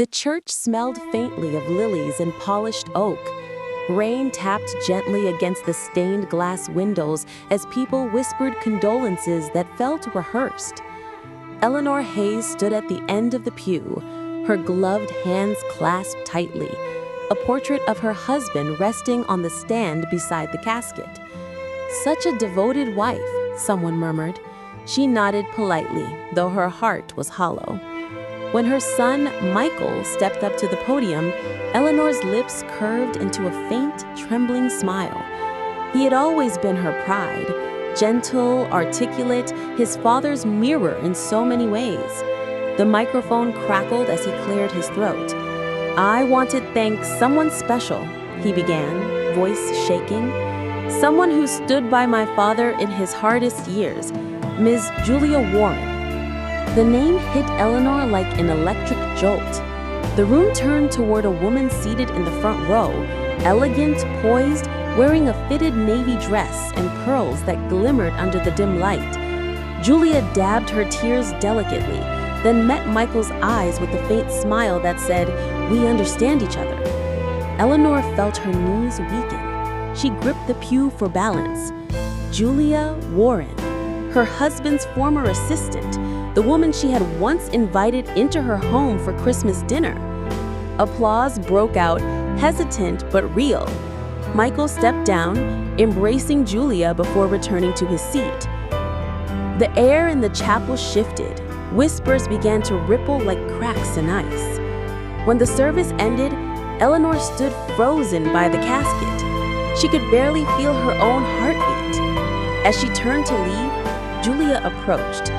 The church smelled faintly of lilies and polished oak. Rain tapped gently against the stained glass windows as people whispered condolences that felt rehearsed. Eleanor Hayes stood at the end of the pew, her gloved hands clasped tightly, a portrait of her husband resting on the stand beside the casket. "Such a devoted wife," someone murmured. She nodded politely, though her heart was hollow. When her son, Michael, stepped up to the podium, Eleanor's lips curved into a faint, trembling smile. He had always been her pride, gentle, articulate, his father's mirror in so many ways. The microphone crackled as he cleared his throat. "I want to thank someone special," he began, voice shaking. "Someone who stood by my father in his hardest years, Ms. Julia Warren." The name hit Eleanor like an electric jolt. The room turned toward a woman seated in the front row, elegant, poised, wearing a fitted navy dress and pearls that glimmered under the dim light. Julia dabbed her tears delicately, then met Michael's eyes with a faint smile that said, "We understand each other." Eleanor felt her knees weaken. She gripped the pew for balance. Julia Warren, her husband's former assistant, the woman she had once invited into her home for Christmas dinner. Applause broke out, hesitant but real. Michael stepped down, embracing Julia before returning to his seat. The air in the chapel shifted. Whispers began to ripple like cracks in ice. When the service ended, Eleanor stood frozen by the casket. She could barely feel her own heartbeat. As she turned to leave, Julia approached.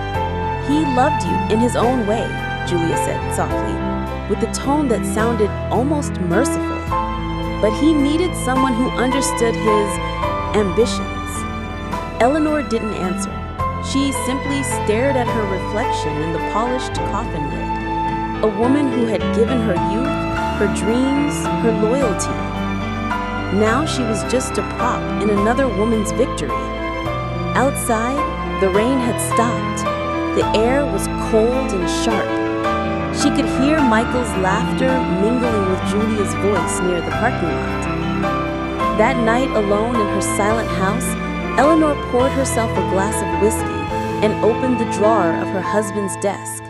"He loved you in his own way," Julia said softly, with a tone that sounded almost merciful. But he needed someone who understood his ambitions. Eleanor didn't answer. She simply stared at her reflection in the polished coffin lid. A woman who had given her youth, her dreams, her loyalty. Now she was just a prop in another woman's victory. Outside, the rain had stopped. The air was cold and sharp. She could hear Michael's laughter mingling with Julia's voice near the parking lot. That night, alone in her silent house, Eleanor poured herself a glass of whiskey and opened the drawer of her husband's desk.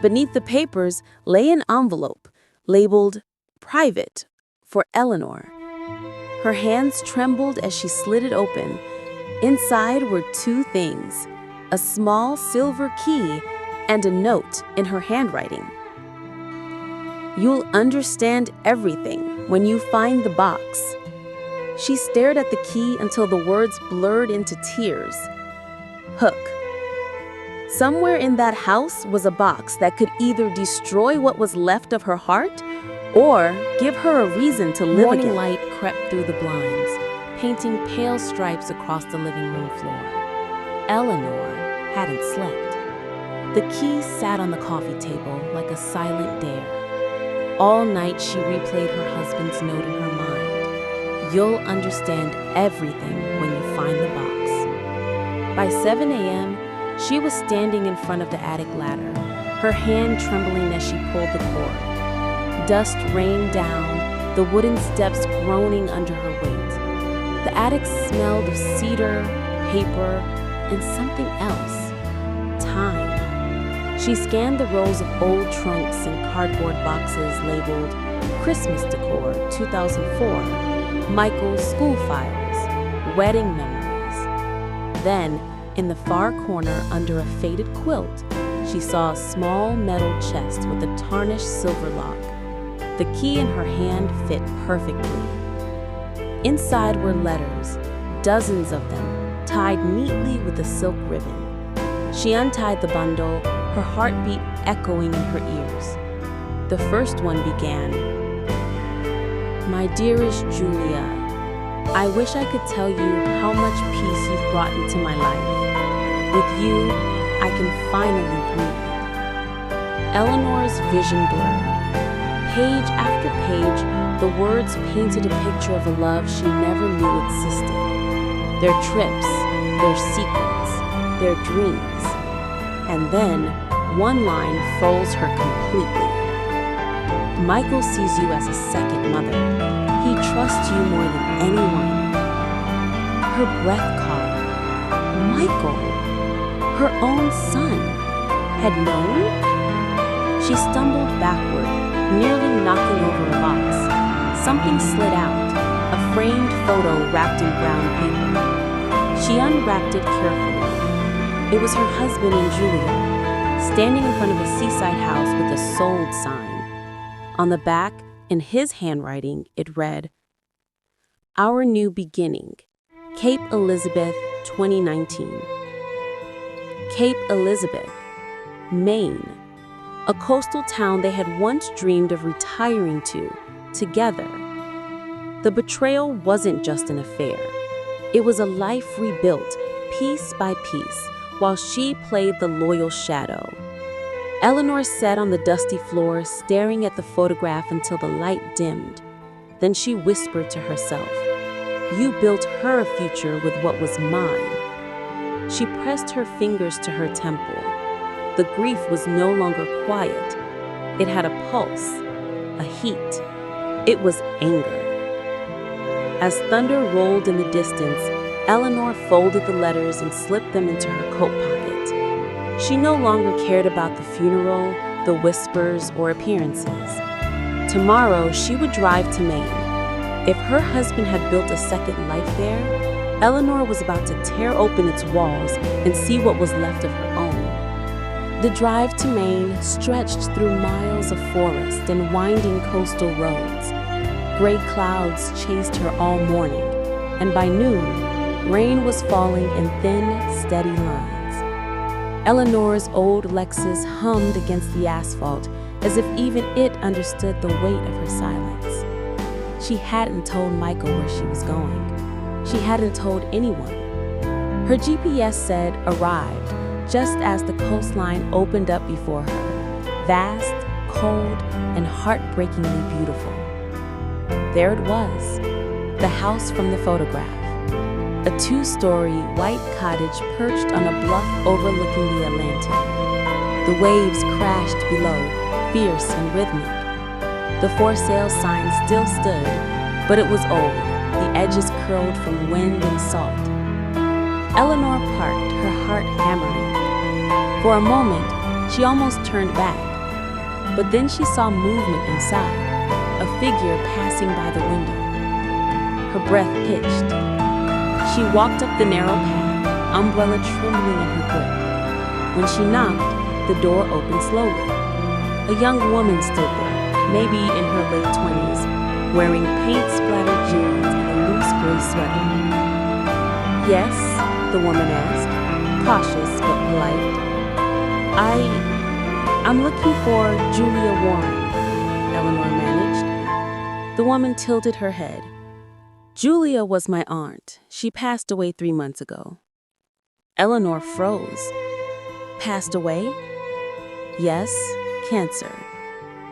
Beneath the papers lay an envelope labeled "Private" for Eleanor. Her hands trembled as she slid it open. Inside were two things: a small silver key and a note in her handwriting. "You'll understand everything when you find the box." She stared at the key until the words blurred into tears. Hook. Somewhere in that house was a box that could either destroy what was left of her heart or give her a reason to live again. Morning light crept through the blinds, painting pale stripes across the living room floor. Eleanor hadn't slept. The key sat on the coffee table like a silent dare. All night she replayed her husband's note in her mind. "You'll understand everything when you find the box." By 7 a.m., she was standing in front of the attic ladder, her hand trembling as she pulled the cord. Dust rained down, the wooden steps groaning under her weight. The attic smelled of cedar, paper, and something else. Time. She scanned the rows of old trunks and cardboard boxes labeled Christmas Decor 2004, Michael's school files, wedding memories. Then, in the far corner under a faded quilt, she saw a small metal chest with a tarnished silver lock. The key in her hand fit perfectly. Inside were letters, dozens of them, tied neatly with a silk ribbon. She untied the bundle, her heartbeat echoing in her ears. The first one began, "My dearest Julia, I wish I could tell you how much peace you've brought into my life. With you, I can finally breathe." Eleanor's vision blurred. Page after page, the words painted a picture of a love she never knew existed. Their trips, their secrets, their dreams. And then, one line froze her completely. Michael sees you as a second mother. He trusts you more than anyone. Her breath caught. Michael, her own son, had known? She stumbled backward, nearly knocking over a box. Something slid out, a framed photo wrapped in brown paper. She unwrapped it carefully. It was her husband and Julia, standing in front of a seaside house with a sold sign. On the back, in his handwriting, it read, "Our New Beginning, Cape Elizabeth, 2019. Cape Elizabeth, Maine, a coastal town they had once dreamed of retiring to, together. The betrayal wasn't just an affair. It was a life rebuilt, piece by piece, while she played the loyal shadow. Eleanor sat on the dusty floor, staring at the photograph until the light dimmed. Then she whispered to herself, "You built her future with what was mine." She pressed her fingers to her temple. The grief was no longer quiet. It had a pulse, a heat. It was anger. As thunder rolled in the distance, Eleanor folded the letters and slipped them into her coat pocket. She no longer cared about the funeral, the whispers, or appearances. Tomorrow, she would drive to Maine. If her husband had built a second life there, Eleanor was about to tear open its walls and see what was left of her own. The drive to Maine stretched through miles of forest and winding coastal roads. Gray clouds chased her all morning, and by noon, rain was falling in thin, steady lines. Eleanor's old Lexus hummed against the asphalt as if even it understood the weight of her silence. She hadn't told Michael where she was going. She hadn't told anyone. Her GPS said arrived just as the coastline opened up before her, vast, cold, and heartbreakingly beautiful. There it was, the house from the photograph. A two-story white cottage perched on a bluff overlooking the Atlantic. The waves crashed below, fierce and rhythmic. The for sale sign still stood, but it was old, the edges curled from wind and salt. Eleanor parked, her heart hammering. For a moment, she almost turned back, but then she saw movement inside, a figure passing by the window. Her breath pitched. She walked up the narrow path, umbrella trembling in her grip. When she knocked, the door opened slowly. A young woman stood there, maybe in her late 20s, wearing paint-splattered jeans and a loose gray sweater. "Yes?" the woman asked, cautious but polite. I'm looking for Julia Warren," Eleanor managed. The woman tilted her head. "Julia was my aunt. She passed away 3 months ago." Eleanor froze. "Passed away?" "Yes, cancer.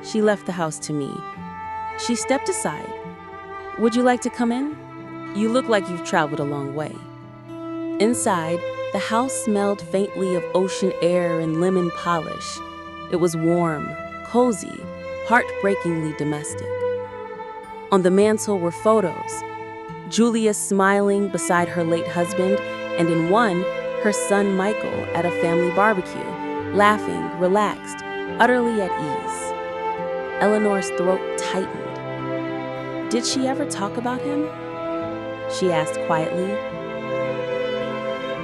She left the house to me." She stepped aside. "Would you like to come in? You look like you've traveled a long way." Inside, the house smelled faintly of ocean air and lemon polish. It was warm, cozy, heartbreakingly domestic. On the mantel were photos. Julia smiling beside her late husband, and in one, her son Michael at a family barbecue, laughing, relaxed, utterly at ease. Eleanor's throat tightened. "Did she ever talk about him?" she asked quietly.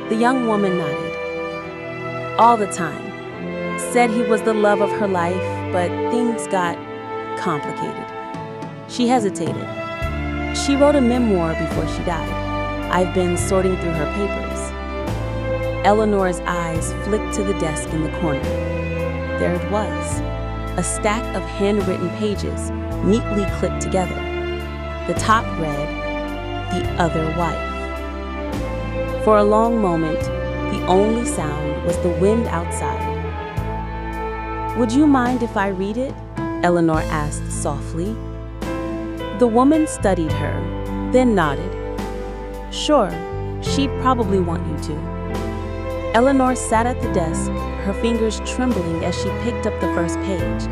The young woman nodded. "All the time. Said he was the love of her life, but things got complicated." She hesitated. "She wrote a memoir before she died. I've been sorting through her papers." Eleanor's eyes flicked to the desk in the corner. There it was, a stack of handwritten pages, neatly clipped together. The top read, "The Other Wife." For a long moment, the only sound was the wind outside. "Would you mind if I read it?" Eleanor asked softly. The woman studied her, then nodded. "Sure, she'd probably want you to." Eleanor sat at the desk, her fingers trembling as she picked up the first page.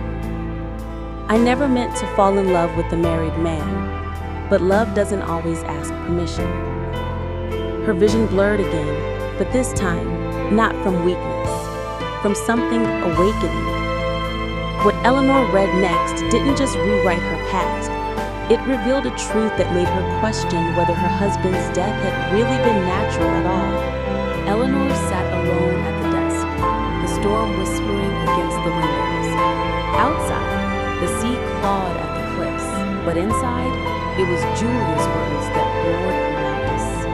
I never meant to fall in love with a married man, but love doesn't always ask permission. Her vision blurred again, but this time, not from weakness, from something awakening. What Eleanor read next didn't just rewrite her past. It revealed a truth that made her question whether her husband's death had really been natural at all. Eleanor sat alone at the desk, the storm whispering against the windows. Outside, the sea clawed at the cliffs, but inside, it was Julia's words that roared loudest.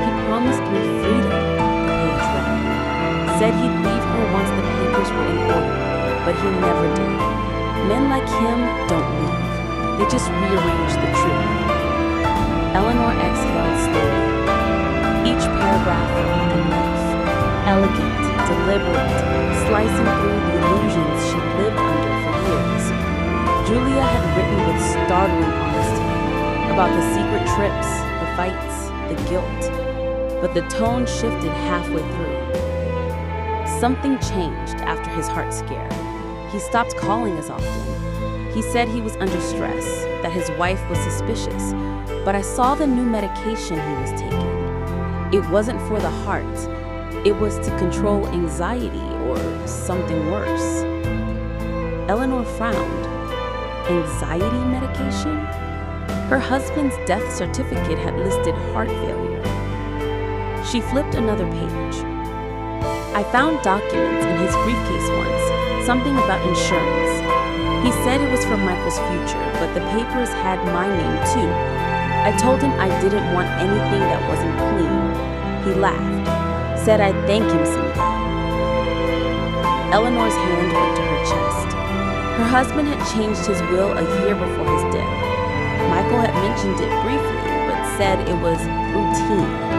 "He promised me freedom," the page read. Said he'd leave her once the papers were in order, but he never did. Men like him don't leave. They just rearrange the truth. Eleanor exhaled slowly. Each paragraph felt like a knife, elegant, deliberate, slicing through the illusions she lived under for years. Julia had written with startling honesty about the secret trips, the fights, the guilt, but the tone shifted halfway through. Something changed after his heart scare. He stopped calling as often. He said he was under stress, that his wife was suspicious, but I saw the new medication he was taking. It wasn't for the heart. It was to control anxiety or something worse. Eleanor frowned. Anxiety medication? Her husband's death certificate had listed heart failure. She flipped another page. I found documents in his briefcase once, something about insurance. He said it was for Michael's future, but the papers had my name too. I told him I didn't want anything that wasn't clean. He laughed, said I'd thank him someday. Eleanor's hand went to her chest. Her husband had changed his will a year before his death. Michael had mentioned it briefly, but said it was routine.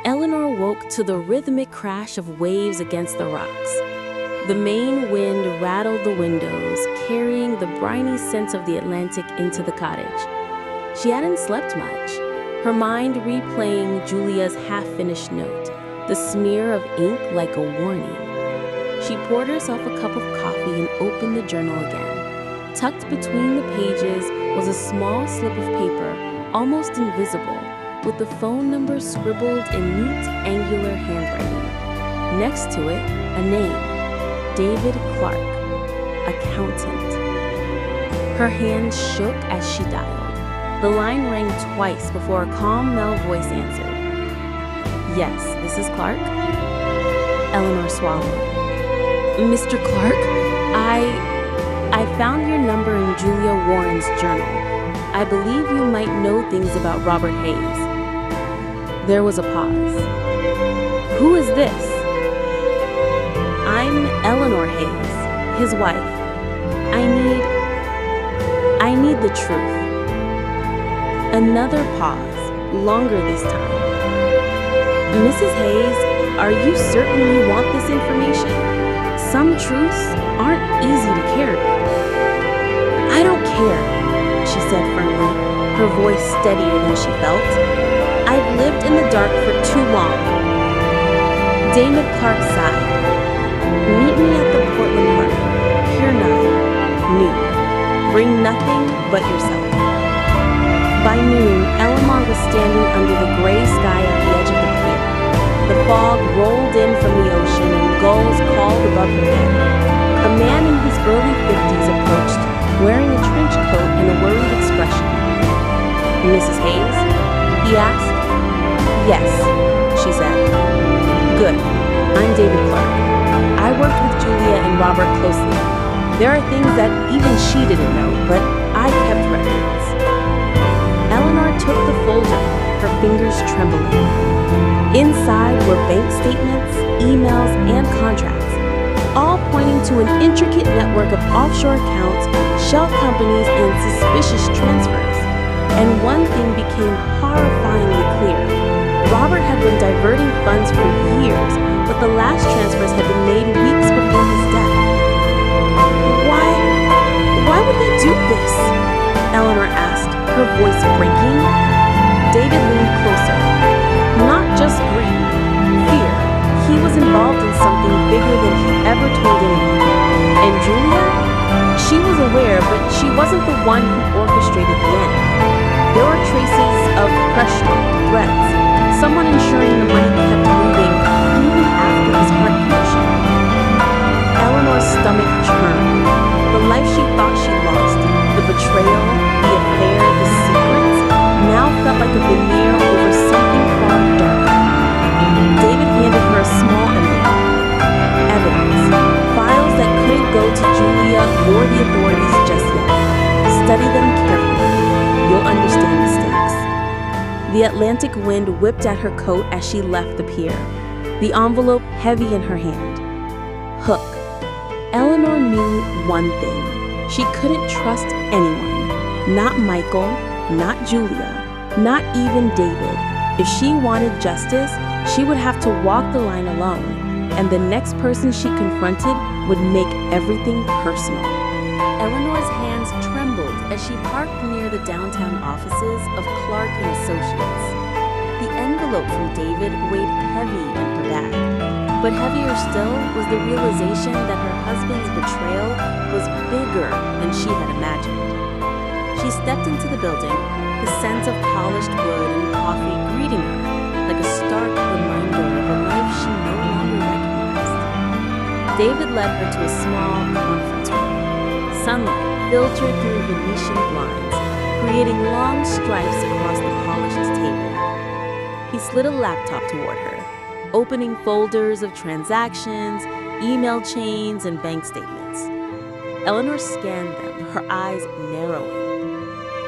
Eleanor woke to the rhythmic crash of waves against the rocks. The Maine wind rattled the windows, carrying the briny scent of the Atlantic into the cottage. She hadn't slept much, her mind replaying Julia's half-finished note, the smear of ink like a warning. She poured herself a cup of coffee and opened the journal again. Tucked between the pages was a small slip of paper, almost invisible, with the phone number scribbled in neat, angular handwriting. Next to it, a name, David Clark, accountant. Her hands shook as she dialed, The line rang twice before a calm male voice answered. "Yes, this is Clark?" Eleanor swallowed. "Mr. Clark, I found your number in Julia Warren's journal. I believe you might know things about Robert Hayes." There was a pause. "Who is this?" "I'm Eleanor Hayes, his wife. I need the truth." Another pause, longer this time. "Mrs. Hayes, are you certain you want this information? Some truths aren't easy to carry." "I don't care," she said firmly, her voice steadier than she felt. "I've lived in the dark for too long." David Clark sighed. "Meet me at the Portland Harbor, Pier 9, noon. Bring nothing but yourself." By noon, Eleanor was standing under the gray sky at the edge of the pier. The fog rolled in from the ocean and gulls called above her head. A man in his early 50s approached, wearing a trench coat and a worried expression. "Mrs. Hayes?" he asked. "Yes," she said. "Good. I'm David Clark. I worked with Julia and Robert closely. There are things that even she didn't know, but I kept records." Eleanor took the folder, her fingers trembling. Inside were bank statements, emails, and contracts, all pointing to an intricate network of offshore accounts, shell companies, and suspicious transfers. And one thing became horrifyingly clear. Robert had been diverting funds for years, but the last transfers had been made weeks before his death. Why would he do this?" Eleanor asked, her voice breaking. David leaned closer. Not just greed, fear. He was involved in something bigger than he ever told anyone. And Julia? She was aware, but she wasn't the one who orchestrated the end. There were traces of pressure, threats, someone ensuring the money kept moving even after his heart condition. Eleanor's stomach churned. The life she thought she lost, the betrayal, the affair, the secrets, now felt like a veneer over something far darker. David handed her a small envelope. Evidence. Files that couldn't go to Julia or the authorities just yet. Study them carefully. You'll understand the stakes. The Atlantic wind whipped at her coat as she left the pier, the envelope heavy in her hand. Hook. Eleanor knew one thing. She couldn't trust anyone. Not Michael, not Julia, not even David. If she wanted justice, she would have to walk the line alone, and the next person she confronted would make everything personal. Eleanor's hands trembled as she parked near the downtown offices of Clark & Associates. The envelope from David weighed heavy in her bag. But heavier still was the realization that her husband's betrayal was bigger than she had imagined. She stepped into the building, the scent of polished wood and coffee greeting her like a stark reminder of a life she no longer recognized. David led her to a small conference room. Sunlight filtered through Venetian blinds, creating long stripes across the polished table. He slid a laptop toward her, opening folders of transactions, email chains, and bank statements. Eleanor scanned them, her eyes narrowing.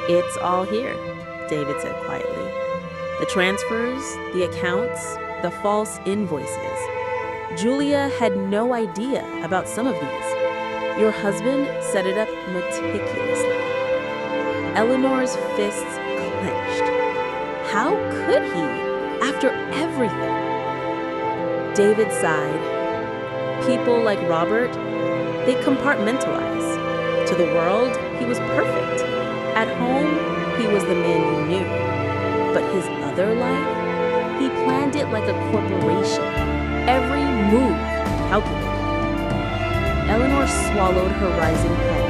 "It's all here," David said quietly. "The transfers, the accounts, the false invoices. Julia had no idea about some of these. Your husband set it up meticulously." Eleanor's fists clenched. How could he, after everything? David sighed. People like Robert, they compartmentalize. To the world, he was perfect. At home, he was the man you knew. But his other life, he planned it like a corporation. Every move calculated. Eleanor swallowed her rising head.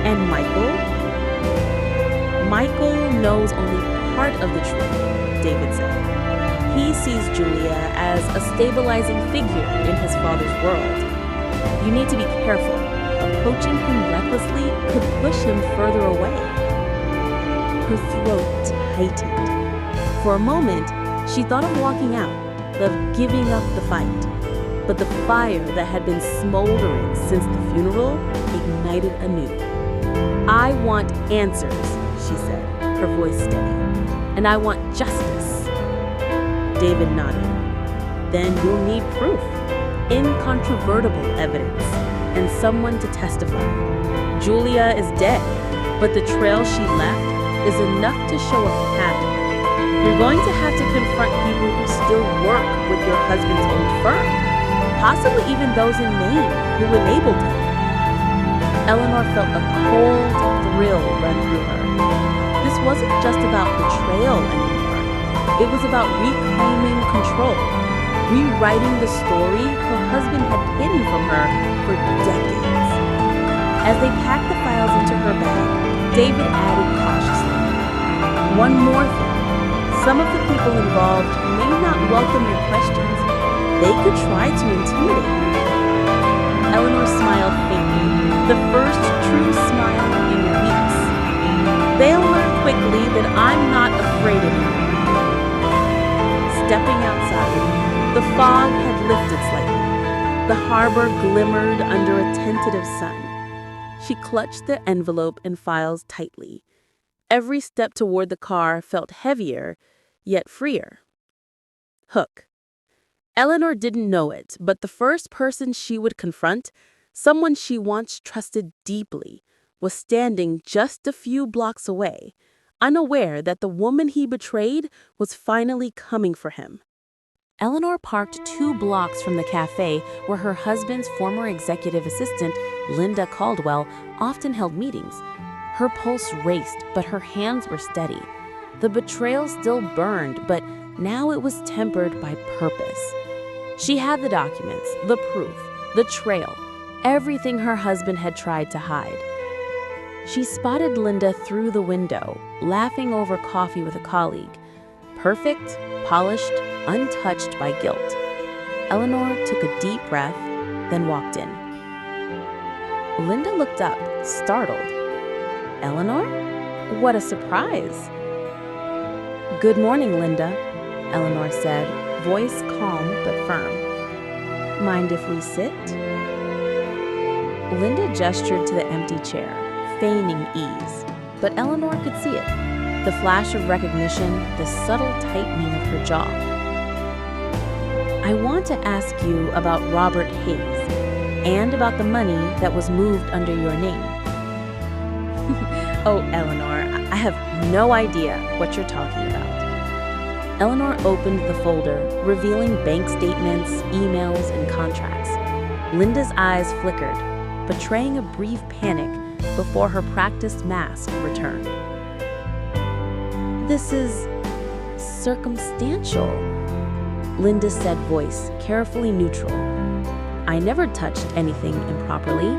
And Michael? Michael knows only part of the truth, David said. He sees Julia as a stabilizing figure in his father's world. You need to be careful. Approaching him recklessly could push him further away. Her throat tightened. For a moment, she thought of walking out, of giving up the fight. But the fire that had been smoldering since the funeral ignited anew. "I want answers," she said, her voice steady. "And I want justice." David nodded. "Then you'll need proof, incontrovertible evidence, and someone to testify. Julia is dead, but the trail she left is enough to show a pattern. You're going to have to confront people who still work with your husband's old firm, possibly even those in Maine who enabled him." Eleanor felt a cold thrill run through her. This wasn't just about betrayal anymore. It was about reclaiming control, rewriting the story her husband had hidden from her for decades. As they packed the files into her bag, David added cautiously, "One more thing. Some of the people involved may not welcome your questions. They could try to intimidate you." Eleanor smiled faintly, the first true smile in weeks. "They'll learn quickly that I'm not afraid anymore." Stepping outside, the fog had lifted slightly. The harbor glimmered under a tentative sun. She clutched the envelope and files tightly. Every step toward the car felt heavier, yet freer. Hook. Eleanor didn't know it, but the first person she would confront, someone she once trusted deeply, was standing just a few blocks away, unaware that the woman he betrayed was finally coming for him. Eleanor parked 2 blocks from the cafe where her husband's former executive assistant, Linda Caldwell, often held meetings. Her pulse raced, but her hands were steady. The betrayal still burned, but now it was tempered by purpose. She had the documents, the proof, the trail, everything her husband had tried to hide. She spotted Linda through the window, laughing over coffee with a colleague. Perfect, polished, untouched by guilt. Eleanor took a deep breath, then walked in. Linda looked up, startled. "Eleanor? What a surprise." "Good morning, Linda," Eleanor said, voice calm but firm. "Mind if we sit?" Linda gestured to the empty chair, feigning ease, but Eleanor could see it. The flash of recognition, the subtle tightening of her jaw. "I want to ask you about Robert Hayes, and about the money that was moved under your name." "Oh, Eleanor, I have no idea what you're talking about." Eleanor opened the folder, revealing bank statements, emails, and contracts. Linda's eyes flickered, betraying a brief panic before her practiced mask returned. "This is circumstantial," Linda said, voice carefully neutral. "I never touched anything improperly."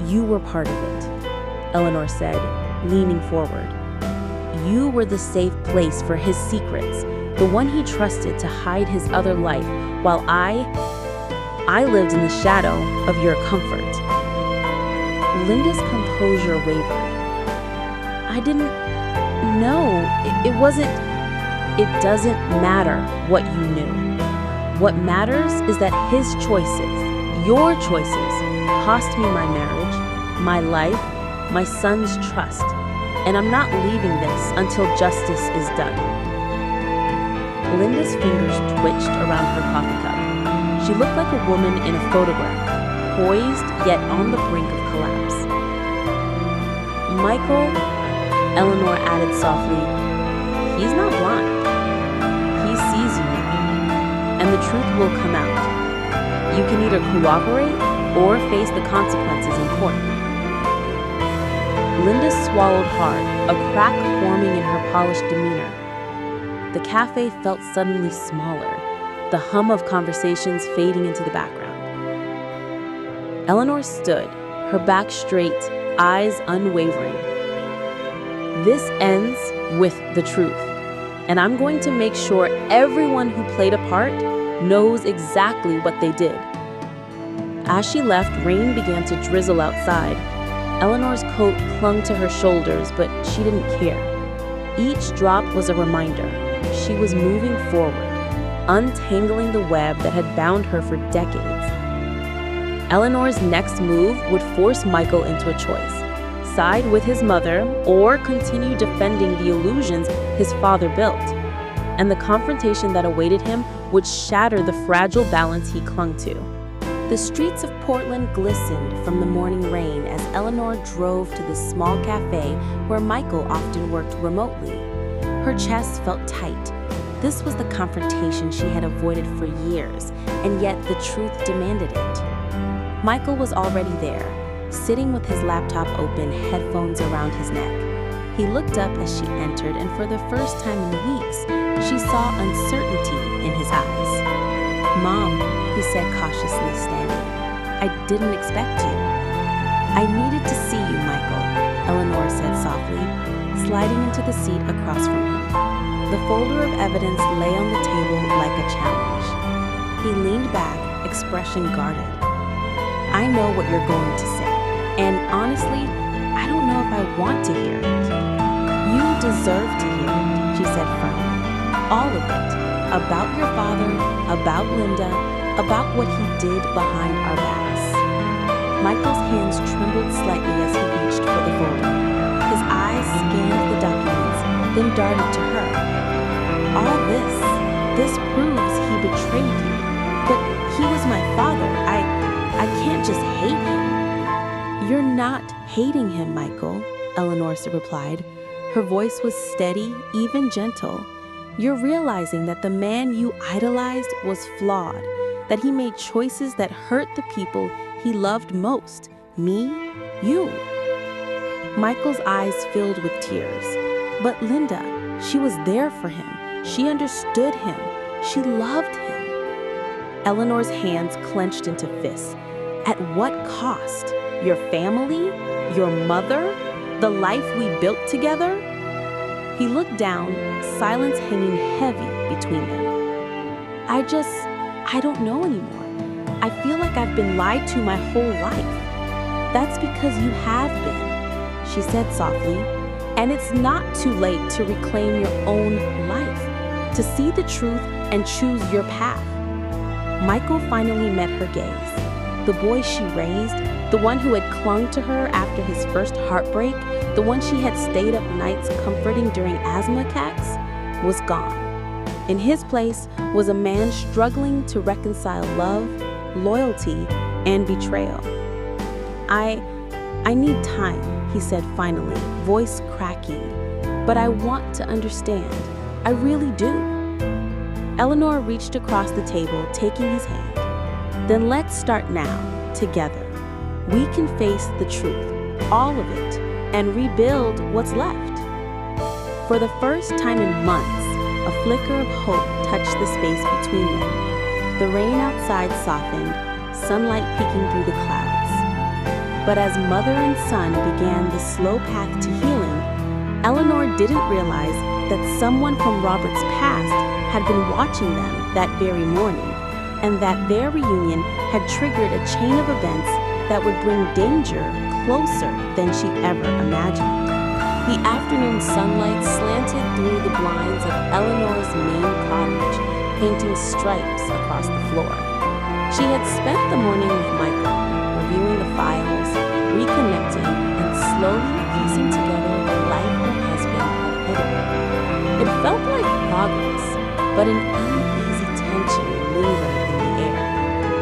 "You were part of it," Eleanor said, leaning forward. "You were the safe place for his secrets, the one he trusted to hide his other life, while I lived in the shadow of your comfort." Linda's composure wavered. "I didn't know. It wasn't. It doesn't matter what you knew. What matters is that his choices, your choices, cost me my marriage, my life, my son's trust, and I'm not leaving this until justice is done." Linda's fingers twitched around her coffee cup. She looked like a woman in a photograph, poised yet on the brink of collapse. "Michael," Eleanor added softly, "he's not blind. He sees you now, and the truth will come out. You can either cooperate or face the consequences in court." Linda swallowed hard, a crack forming in her polished demeanor. The cafe felt suddenly smaller, the hum of conversations fading into the background. Eleanor stood, her back straight, eyes unwavering. "This ends with the truth, and I'm going to make sure everyone who played a part knows exactly what they did." As she left, rain began to drizzle outside. Eleanor's coat clung to her shoulders, but she didn't care. Each drop was a reminder. She was moving forward, untangling the web that had bound her for decades. Eleanor's next move would force Michael into a choice: side with his mother or continue defending the illusions his father built. And the confrontation that awaited him would shatter the fragile balance he clung to. The streets of Portland glistened from the morning rain as Eleanor drove to the small cafe where Michael often worked remotely. Her chest felt tight. This was the confrontation she had avoided for years, and yet the truth demanded it. Michael was already there, sitting with his laptop open, headphones around his neck. He looked up as she entered, and for the first time in weeks, she saw uncertainty in his eyes. "Mom," he said cautiously, standing. "I didn't expect you." "I needed to see you, Michael," Eleanor said softly, sliding into the seat across from him. The folder of evidence lay on the table like a challenge. He leaned back, expression guarded. "I know what you're going to say, and honestly, I don't know if I want to hear it." "You deserve to hear it," she said firmly. "All of it. About your father, about Linda, about what he did behind our backs." Michael's hands trembled slightly as he reached for the folder. His eyes scanned the documents, then darted to her. "All this proves he betrayed you. But he was my father. I can't just hate him." "You're not hating him, Michael," Eleanor replied. Her voice was steady, even gentle. "You're realizing that the man you idolized was flawed, that he made choices that hurt the people he loved most, me, you." Michael's eyes filled with tears. But Linda, she was there for him. She understood him. She loved him. Eleanor's hands clenched into fists. At what cost? Your family? Your mother? The life we built together? He looked down, silence hanging heavy between them. I don't know anymore. I feel like I've been lied to my whole life." "That's because you have been," she said softly. "And it's not too late to reclaim your own life, to see the truth and choose your path." Michael finally met her gaze. The boy she raised, the one who had clung to her after his first heartbreak, the one she had stayed up nights comforting during asthma attacks, was gone. In his place was a man struggling to reconcile love, loyalty, and betrayal. I need time," he said finally, voice cracking. "But I want to understand. I really do." Eleanor reached across the table, taking his hand. "Then let's start now, together. We can face the truth, all of it, and rebuild what's left." For the first time in months, a flicker of hope touched the space between them. The rain outside softened, sunlight peeking through the clouds. But as mother and son began the slow path to healing, Eleanor didn't realize that someone from Robert's past had been watching them that very morning, and that their reunion had triggered a chain of events that would bring danger closer than she ever imagined. The afternoon sunlight slanted through the blinds of Eleanor's main cottage, painting stripes across the floor. She had spent the morning with Michael, reviewing the files, reconnecting, and slowly piecing together the life her husband had hidden. It felt like progress, but an uneasy tension lingered in the air,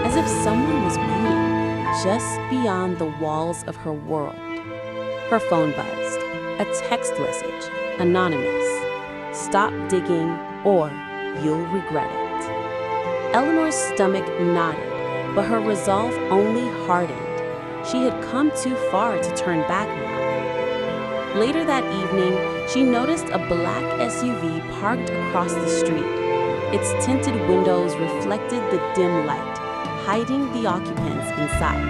as if someone was waiting just beyond the walls of her world. Her phone buzzed. A text message, anonymous. "Stop digging or you'll regret it." Eleanor's stomach knotted, but her resolve only hardened. She had come too far to turn back now. Later that evening, she noticed a black SUV parked across the street. Its tinted windows reflected the dim light, hiding the occupants inside.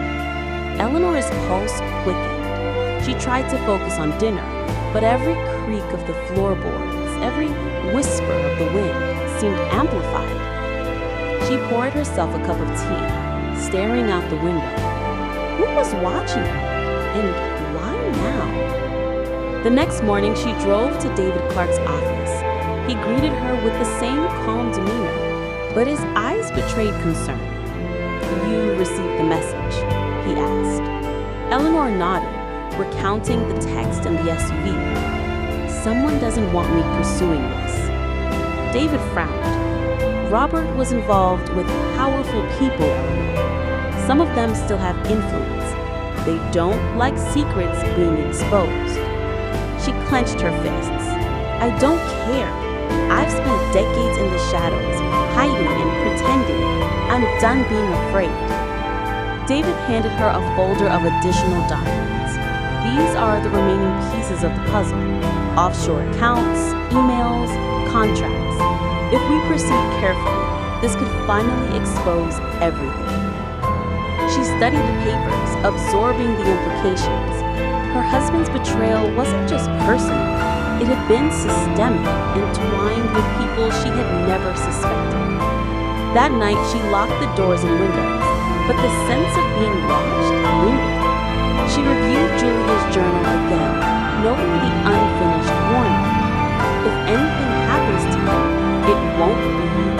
Eleanor's pulse quickened. She tried to focus on dinner, but every creak of the floorboards, every whisper of the wind seemed amplified. She poured herself a cup of tea, staring out the window. Who was watching her, and why? now? The next morning, she drove to David Clark's office. He greeted her with the same calm demeanor, but his eyes betrayed concern. "You received the message?" he asked. Eleanor nodded, recounting the text in the SUV. "Someone doesn't want me pursuing this." David frowned. Robert was involved with powerful people, Eleanor. Some of them still have influence. They don't like secrets being exposed. She clenched her fists. "I don't care. I've spent decades in the shadows, hiding and pretending. I'm done being afraid." David handed her a folder of additional documents. "These are the remaining pieces of the puzzle: offshore accounts, emails, contracts. If we proceed carefully, this could finally expose everything." She studied the papers, absorbing the implications. Her husband's betrayal wasn't just personal. It had been systemic, entwined with people she had never suspected. That night, she locked the doors and windows, but the sense of being watched lingered. She reviewed Julia's journal again, noting the unfinished warning. "If anything happens to him, it won't be you."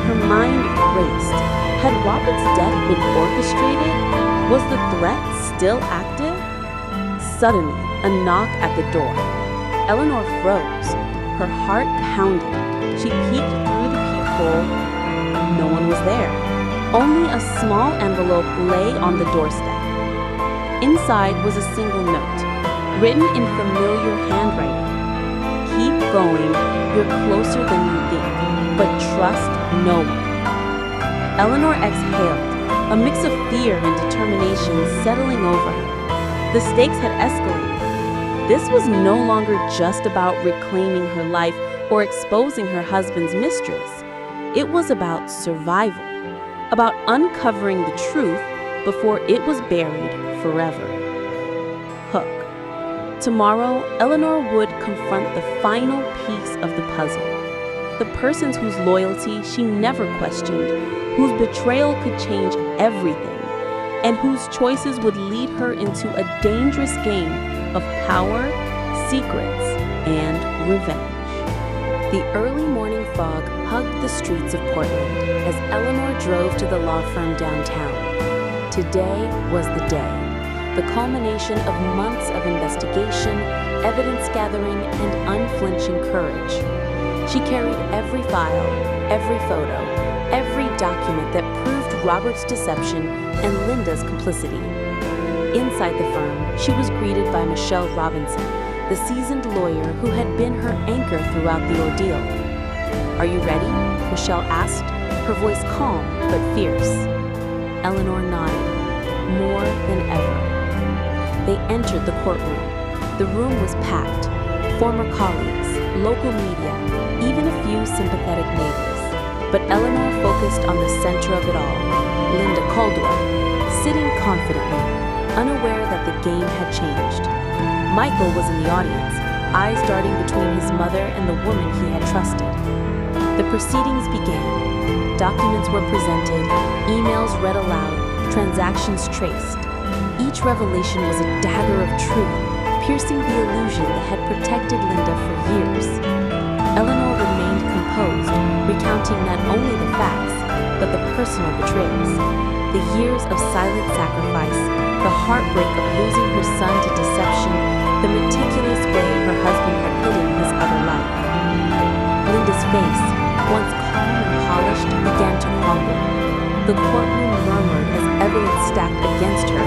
Her mind raced. Had Robert's death been orchestrated? Was the threat still active? Suddenly, a knock at the door. Eleanor froze. Her heart pounded. She peeked through the peephole. No one was there. Only a small envelope lay on the doorstep. Inside was a single note, written in familiar handwriting. "Keep going. You're closer than you think, but trust no one." Eleanor exhaled, a mix of fear and determination settling over her. The stakes had escalated. This was no longer just about reclaiming her life or exposing her husband's mistress. It was about survival, about uncovering the truth before it was buried forever. Hook. Tomorrow, Eleanor would confront the final piece of the puzzle. The persons whose loyalty she never questioned, whose betrayal could change everything, and whose choices would lead her into a dangerous game of power, secrets, and revenge. The early morning fog hugged the streets of Portland as Eleanor drove to the law firm downtown. Today was the day, the culmination of months of investigation, evidence gathering, and unflinching courage. She carried every file, every photo, every document that proved Robert's deception and Linda's complicity. Inside the firm, she was greeted by Michelle Robinson, the seasoned lawyer who had been her anchor throughout the ordeal. "Are you ready?" Michelle asked, her voice calm but fierce. Eleanor nodded, more than ever. They entered the courtroom. The room was packed. Former colleagues, local media, even a few sympathetic neighbors. But Eleanor focused on the center of it all, Linda Caldwell, sitting confidently, unaware that the game had changed. Michael was in the audience, eyes darting between his mother and the woman he had trusted. The proceedings began. Documents were presented, emails read aloud, transactions traced. Each revelation was a dagger of truth, piercing the illusion that had protected Linda for years. Eleanor remained composed, recounting not only the facts, but the personal betrayals. The years of silent sacrifice, the heartbreak of losing her son to deception, the meticulous way her husband had hidden his other life. Linda's face, once calm and polished, began to crumble. The courtroom murmured as evidence stacked against her,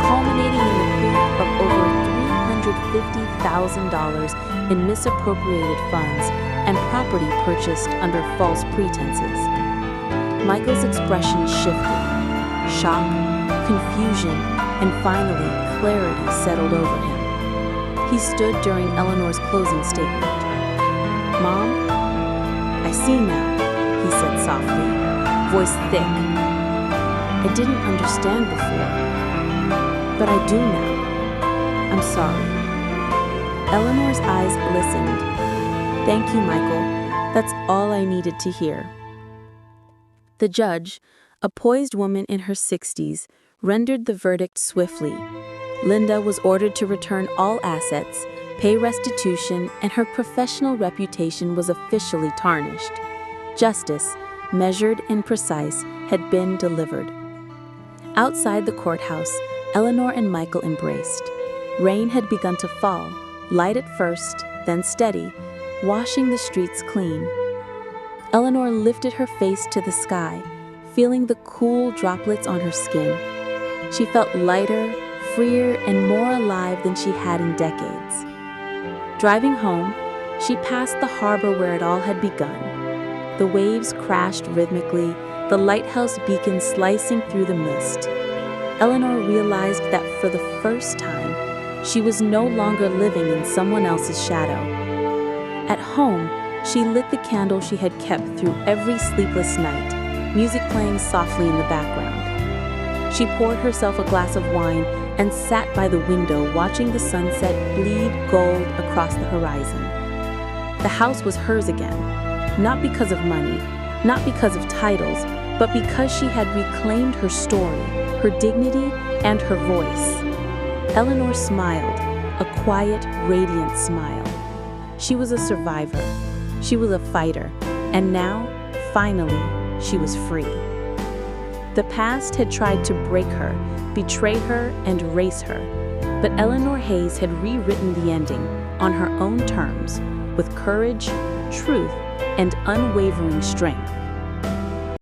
culminating in the proof of over $350,000 in misappropriated funds and property purchased under false pretenses. Michael's expression shifted. Shock, confusion, and finally clarity settled over him. He stood during Eleanor's closing statement. "Mom, I see now," he said softly, voice thick. "I didn't understand before, but I do now. I'm sorry." Eleanor's eyes glistened. "Thank you, Michael. That's all I needed to hear." The judge, a poised woman in her 60s, rendered the verdict swiftly. Linda was ordered to return all assets, pay restitution, and her professional reputation was officially tarnished. Justice, measured and precise, had been delivered. Outside the courthouse, Eleanor and Michael embraced. Rain had begun to fall, light at first, then steady, washing the streets clean. Eleanor lifted her face to the sky, feeling the cool droplets on her skin. She felt lighter, freer, and more alive than she had in decades. Driving home, she passed the harbor where it all had begun. The waves crashed rhythmically, the lighthouse beacon slicing through the mist. Eleanor realized that for the first time, she was no longer living in someone else's shadow. At home, she lit the candle she had kept through every sleepless night, music playing softly in the background. She poured herself a glass of wine and sat by the window watching the sunset bleed gold across the horizon. The house was hers again, not because of money, not because of titles, but because she had reclaimed her story, her dignity, and her voice. Eleanor smiled, a quiet, radiant smile. She was a survivor. She was a fighter. And now, finally, she was free. The past had tried to break her, betray her, and erase her. But Eleanor Hayes had rewritten the ending on her own terms, with courage, truth, and unwavering strength.